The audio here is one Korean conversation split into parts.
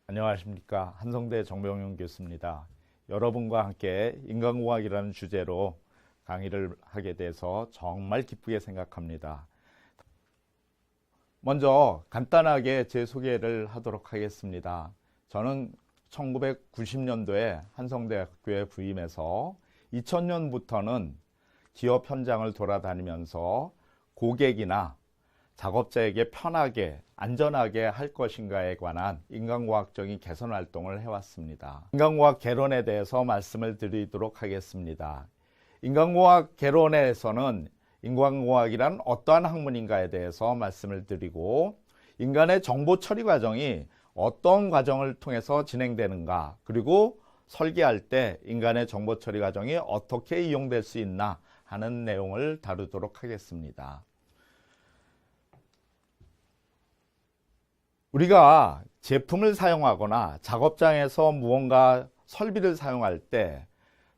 안녕하십니까. 한성대 정병용 교수입니다. 여러분과 함께 인간공학이라는 주제로 강의를 하게 돼서 정말 기쁘게 생각합니다. 먼저 간단하게 제 소개를 하도록 하겠습니다. 저는 1990년도에 한성대학교에 부임해서 2000년부터는 기업 현장을 돌아다니면서 고객이나 작업자에게 편하게 안전하게 할 것인가에 관한 인간공학적인 개선 활동을 해왔습니다. 인간공학 개론에 대해서 말씀을 드리도록 하겠습니다. 인간공학 개론에서는 인간공학이란 어떠한 학문인가에 대해서 말씀을 드리고, 인간의 정보 처리 과정이 어떤 과정을 통해서 진행되는가, 그리고 설계할 때 인간의 정보 처리 과정이 어떻게 이용될 수 있나 하는 내용을 다루도록 하겠습니다. 우리가 제품을 사용하거나 작업장에서 무언가 설비를 사용할 때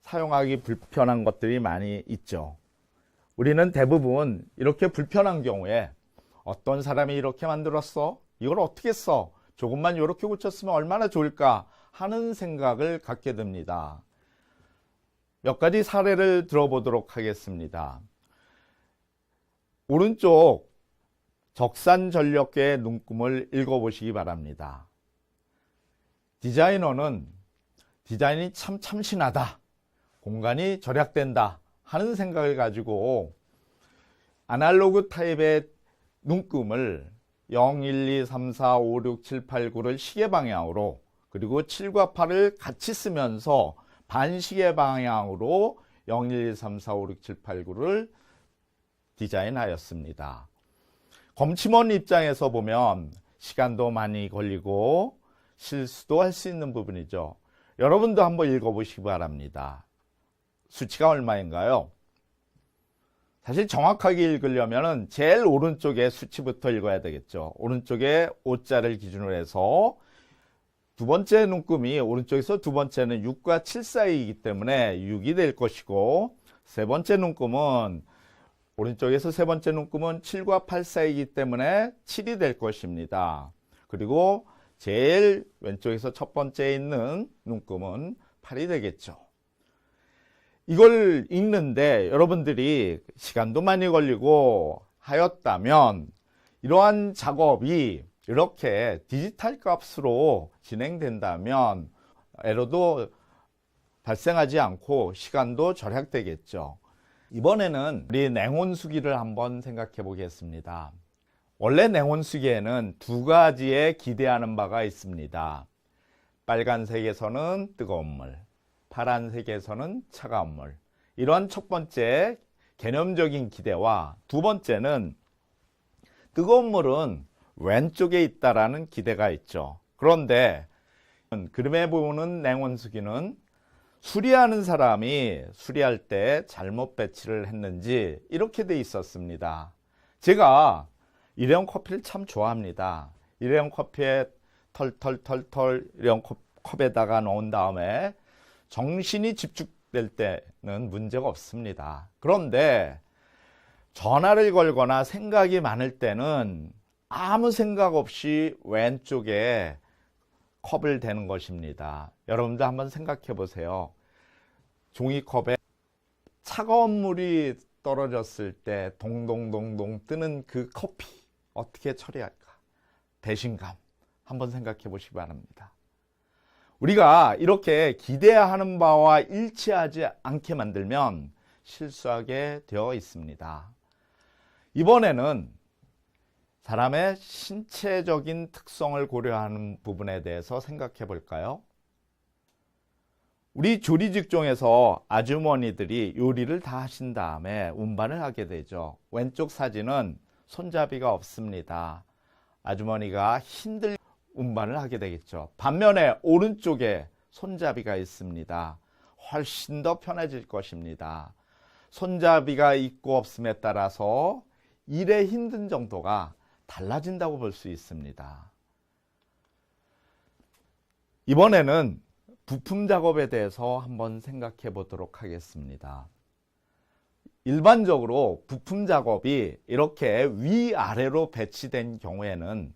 사용하기 불편한 것들이 많이 있죠. 우리는 대부분 이렇게 불편한 경우에 어떤 사람이 이렇게 만들었어? 이걸 어떻게 써? 조금만 이렇게 고쳤으면 얼마나 좋을까 하는 생각을 갖게 됩니다. 몇 가지 사례를 들어보도록 하겠습니다. 오른쪽 적산전력계의 눈금을 읽어보시기 바랍니다. 디자이너는 디자인이 참 참신하다, 공간이 절약된다 하는 생각을 가지고 아날로그 타입의 눈금을 0, 1, 2, 3, 4, 5, 6, 7, 8, 9를 시계 방향으로, 그리고 7과 8을 같이 쓰면서 반시계 방향으로 0, 1, 2, 3, 4, 5, 6, 7, 8, 9를 디자인하였습니다. 검침원 입장에서 보면 시간도 많이 걸리고 실수도 할 수 있는 부분이죠. 여러분도 한번 읽어보시기 바랍니다. 수치가 얼마인가요? 사실 정확하게 읽으려면 제일 오른쪽에 수치부터 읽어야 되겠죠. 오른쪽에 5자를 기준으로 해서 두 번째 눈금이 오른쪽에서 두 번째는 6과 7 사이이기 때문에 6이 될 것이고, 세 번째 눈금은 오른쪽에서 세 번째 눈금은 7과 8 사이이기 때문에 7이 될 것입니다. 그리고 제일 왼쪽에서 첫 번째에 있는 눈금은 8이 되겠죠. 이걸 읽는데 여러분들이 시간도 많이 걸리고 하였다면, 이러한 작업이 이렇게 디지털 값으로 진행된다면 에러도 발생하지 않고 시간도 절약되겠죠. 이번에는 우리 냉온수기를 한번 생각해 보겠습니다. 원래 냉온수기에는 두 가지에 기대하는 바가 있습니다. 빨간색에서는 뜨거운 물, 파란색에서는 차가운 물. 이러한 첫 번째 개념적인 기대와, 두 번째는 뜨거운 물은 왼쪽에 있다라는 기대가 있죠. 그런데 그림에 보는 냉온수기는 수리하는 사람이 수리할 때 잘못 배치를 했는지 이렇게 돼 있었습니다. 제가 일회용 커피를 참 좋아합니다. 일회용 커피에 털 일회용 컵에다가 넣은 다음에 정신이 집중될 때는 문제가 없습니다. 그런데 전화를 걸거나 생각이 많을 때는 아무 생각 없이 왼쪽에 컵을 대는 것입니다. 여러분도 한번 생각해 보세요. 종이컵에 차가운 물이 떨어졌을 때 동동동동 뜨는 그 커피 어떻게 처리할까? 배신감 한번 생각해 보시기 바랍니다. 우리가 이렇게 기대하는 바와 일치하지 않게 만들면 실수하게 되어 있습니다. 이번에는 사람의 신체적인 특성을 고려하는 부분에 대해서 생각해 볼까요? 우리 조리 직종에서 아주머니들이 요리를 다 하신 다음에 운반을 하게 되죠. 왼쪽 사진은 손잡이가 없습니다. 아주머니가 힘들게 운반을 하게 되겠죠. 반면에 오른쪽에 손잡이가 있습니다. 훨씬 더 편해질 것입니다. 손잡이가 있고 없음에 따라서 일의 힘든 정도가 달라진다고 볼 수 있습니다. 이번에는 부품 작업에 대해서 한번 생각해 보도록 하겠습니다. 일반적으로 부품 작업이 이렇게 위아래로 배치된 경우에는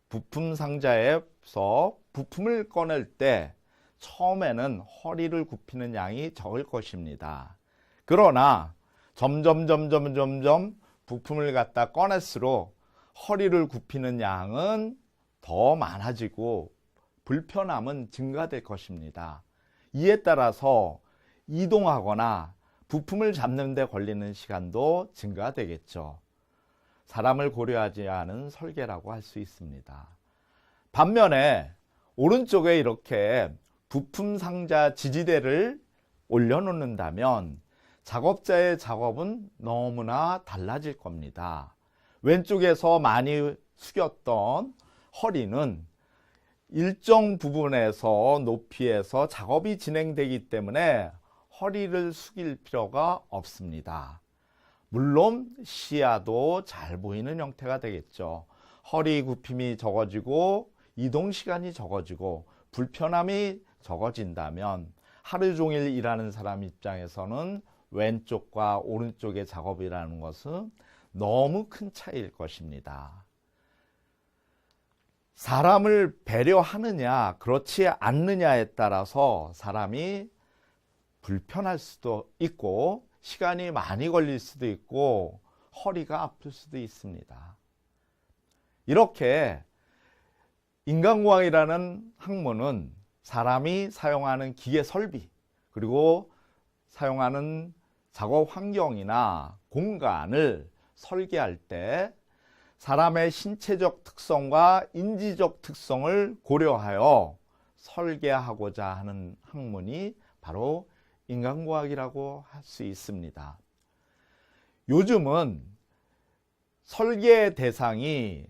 부품 상자에 앞서 부품을 꺼낼 때 처음에는 허리를 굽히는 양이 적을 것입니다. 그러나 점점 부품을 갖다 꺼낼수록 허리를 굽히는 양은 더 많아지고 불편함은 증가될 것입니다. 이에 따라서 이동하거나 부품을 잡는 데 걸리는 시간도 증가되겠죠. 사람을 고려하지 않은 설계라고 할 수 있습니다. 반면에 오른쪽에 이렇게 부품 상자 지지대를 올려놓는다면 작업자의 작업은 너무나 달라질 겁니다. 왼쪽에서 많이 숙였던 허리는 일정 부분에서 높이에서 작업이 진행되기 때문에 허리를 숙일 필요가 없습니다. 물론 시야도 잘 보이는 형태가 되겠죠. 허리 굽힘이 적어지고 이동 시간이 적어지고 불편함이 적어진다면 하루 종일 일하는 사람 입장에서는 왼쪽과 오른쪽의 작업이라는 것은 너무 큰 차이일 것입니다. 사람을 배려하느냐 그렇지 않느냐에 따라서 사람이 불편할 수도 있고 시간이 많이 걸릴 수도 있고 허리가 아플 수도 있습니다. 이렇게 인간공학이라는 학문은 사람이 사용하는 기계 설비 그리고 사용하는 작업 환경이나 공간을 설계할 때 사람의 신체적 특성과 인지적 특성을 고려하여 설계하고자 하는 학문이 바로 인간공학이라고 할 수 있습니다. 요즘은 설계 대상이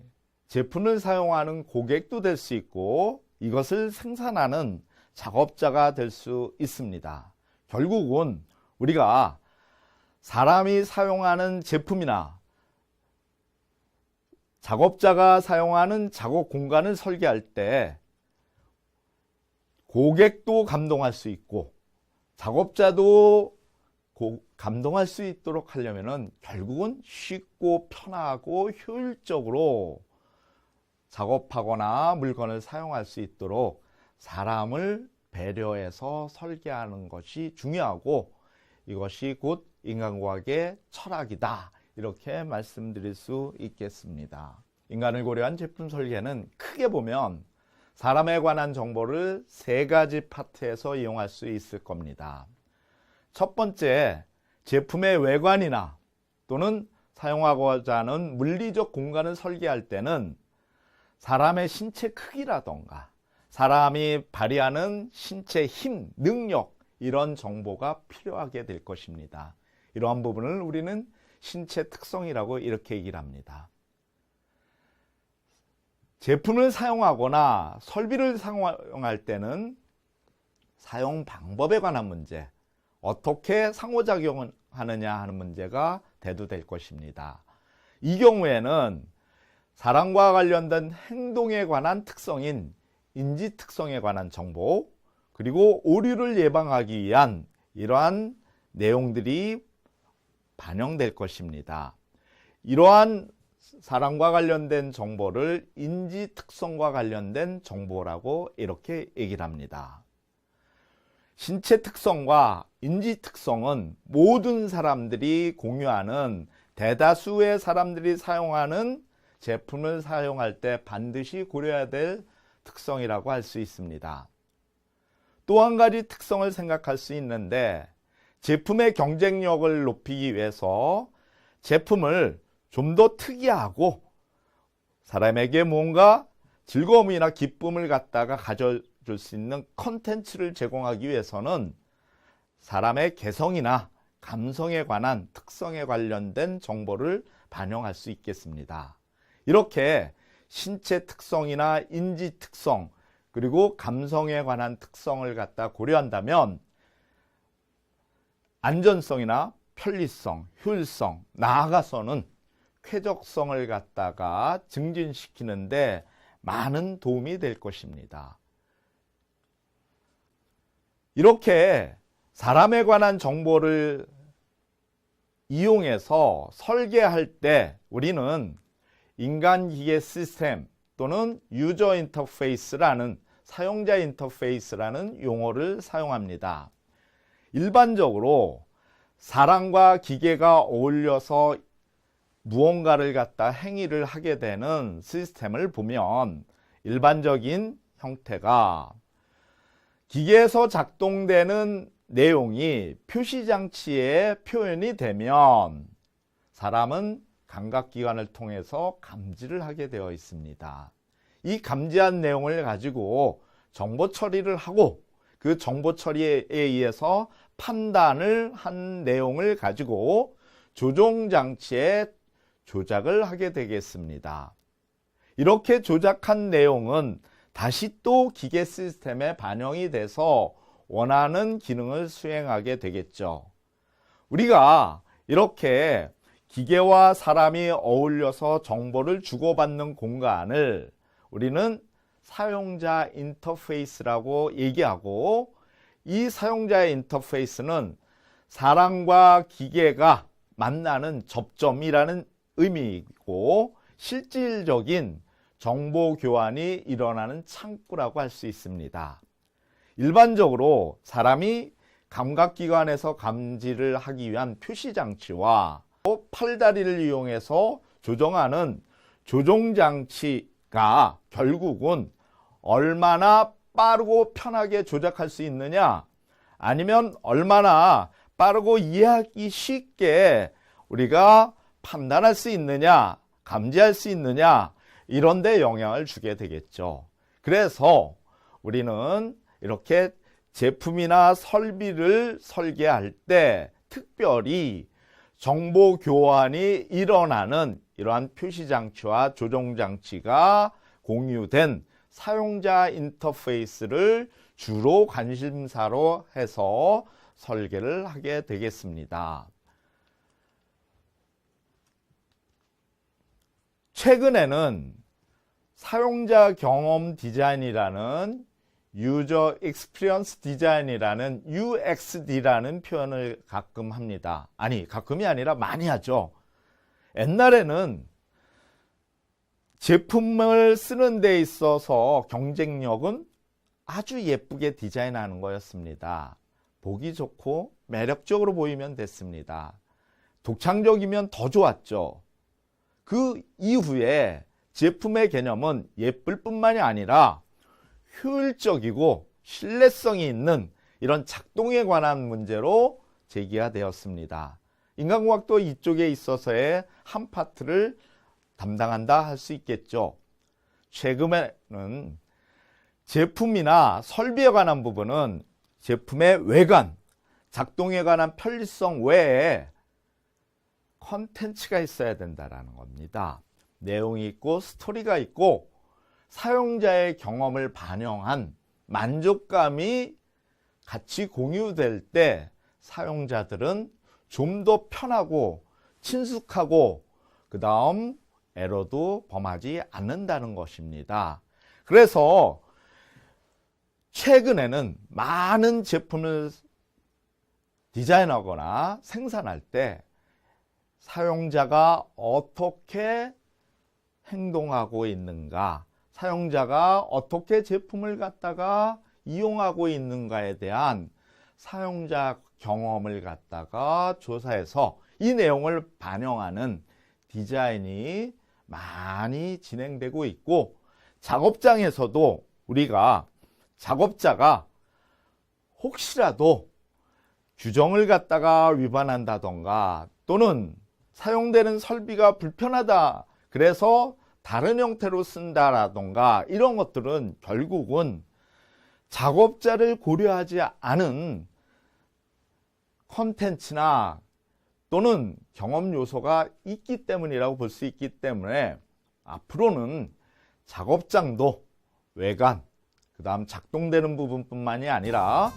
제품을 사용하는 고객도 될 수 있고 이것을 생산하는 작업자가 될 수 있습니다. 결국은 우리가 사람이 사용하는 제품이나 작업자가 사용하는 작업 공간을 설계할 때 고객도 감동할 수 있고 작업자도 감동할 수 있도록 하려면 결국은 쉽고 편하고 효율적으로 작업하거나 물건을 사용할 수 있도록 사람을 배려해서 설계하는 것이 중요하고 이것이 곧 인간공학의 철학이다. 이렇게 말씀드릴 수 있겠습니다. 인간을 고려한 제품 설계는 크게 보면 사람에 관한 정보를 세 가지 파트에서 이용할 수 있을 겁니다. 첫 번째, 제품의 외관이나 또는 사용하고자 하는 물리적 공간을 설계할 때는 사람의 신체 크기라던가 사람이 발휘하는 신체 힘, 능력 이런 정보가 필요하게 될 것입니다. 이러한 부분을 우리는 신체 특성이라고 이렇게 얘기를 합니다. 제품을 사용하거나 설비를 사용할 때는 사용 방법에 관한 문제, 어떻게 상호작용하느냐 하는 문제가 대두될 것입니다. 이 경우에는 사람과 관련된 행동에 관한 특성인 인지 특성에 관한 정보, 그리고 오류를 예방하기 위한 이러한 내용들이 반영될 것입니다. 이러한 사람과 관련된 정보를 인지 특성과 관련된 정보라고 이렇게 얘기를 합니다. 신체 특성과 인지 특성은 모든 사람들이 공유하는 대다수의 사람들이 사용하는 제품을 사용할 때 반드시 고려해야 될 특성이라고 할 수 있습니다. 또 한 가지 특성을 생각할 수 있는데 제품의 경쟁력을 높이기 위해서 제품을 좀 더 특이하고 사람에게 뭔가 즐거움이나 기쁨을 갖다가 가져줄 수 있는 컨텐츠를 제공하기 위해서는 사람의 개성이나 감성에 관한 특성에 관련된 정보를 반영할 수 있겠습니다. 이렇게 신체 특성이나 인지 특성 그리고 감성에 관한 특성을 갖다 고려한다면 안전성이나 편리성, 효율성, 나아가서는 쾌적성을 갖다가 증진시키는데 많은 도움이 될 것입니다. 이렇게 사람에 관한 정보를 이용해서 설계할 때 우리는 인간 기계 시스템 또는 유저 인터페이스라는 사용자 인터페이스라는 용어를 사용합니다. 일반적으로 사람과 기계가 어울려서 무언가를 갖다 행위를 하게 되는 시스템을 보면 일반적인 형태가 기계에서 작동되는 내용이 표시장치에 표현이 되면 사람은 감각기관을 통해서 감지를 하게 되어 있습니다. 이 감지한 내용을 가지고 정보 처리를 하고 그 정보 처리에 의해서 판단을 한 내용을 가지고 조종장치에 조작을 하게 되겠습니다. 이렇게 조작한 내용은 다시 또 기계 시스템에 반영이 돼서 원하는 기능을 수행하게 되겠죠. 우리가 이렇게 기계와 사람이 어울려서 정보를 주고받는 공간을 우리는 사용자 인터페이스라고 얘기하고, 이 사용자의 인터페이스는 사람과 기계가 만나는 접점이라는 의미이고 실질적인 정보 교환이 일어나는 창구라고 할 수 있습니다. 일반적으로 사람이 감각기관에서 감지를 하기 위한 표시장치와 팔다리를 이용해서 조정하는 조종장치가 결국은 얼마나 빠르고 편하게 조작할 수 있느냐, 아니면 얼마나 빠르고 이해하기 쉽게 우리가 판단할 수 있느냐, 감지할 수 있느냐, 이런 데 영향을 주게 되겠죠. 그래서 우리는 이렇게 제품이나 설비를 설계할 때 특별히 정보 교환이 일어나는 이러한 표시장치와 조종장치가 공유된 사용자 인터페이스를 주로 관심사로 해서 설계를 하게 되겠습니다. 최근에는 사용자 경험 디자인이라는 유저 익스피리언스 디자인이라는 UXD라는 표현을 가끔 합니다. 아니, 가끔이 아니라 많이 하죠. 옛날에는 제품을 쓰는 데 있어서 경쟁력은 아주 예쁘게 디자인하는 거였습니다. 보기 좋고 매력적으로 보이면 됐습니다. 독창적이면 더 좋았죠. 그 이후에 제품의 개념은 예쁠 뿐만이 아니라 효율적이고 신뢰성이 있는 이런 작동에 관한 문제로 제기가 되었습니다. 인간공학도 이쪽에 있어서의 한 파트를 담당한다 할 수 있겠죠. 최근에는 제품이나 설비에 관한 부분은 제품의 외관, 작동에 관한 편리성 외에 컨텐츠가 있어야 된다는 겁니다. 내용이 있고 스토리가 있고 사용자의 경험을 반영한 만족감이 같이 공유될 때 사용자들은 좀 더 편하고 친숙하고 그 다음 에러도 범하지 않는다는 것입니다. 그래서 최근에는 많은 제품을 디자인하거나 생산할 때 사용자가 어떻게 행동하고 있는가, 사용자가 어떻게 제품을 갖다가 이용하고 있는가에 대한 사용자 경험을 갖다가 조사해서 이 내용을 반영하는 디자인이 많이 진행되고 있고, 작업장에서도 우리가 작업자가 혹시라도 규정을 갖다가 위반한다던가 또는 사용되는 설비가 불편하다 그래서 다른 형태로 쓴다라던가 이런 것들은 결국은 작업자를 고려하지 않은 컨텐츠나 또는 경험 요소가 있기 때문이라고 볼 수 있기 때문에 앞으로는 작업장도 외관, 그 다음 작동되는 부분뿐만이 아니라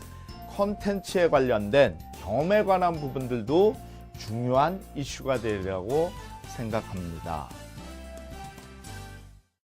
컨텐츠에 관련된 경험에 관한 부분들도 중요한 이슈가 되리라고 생각합니다.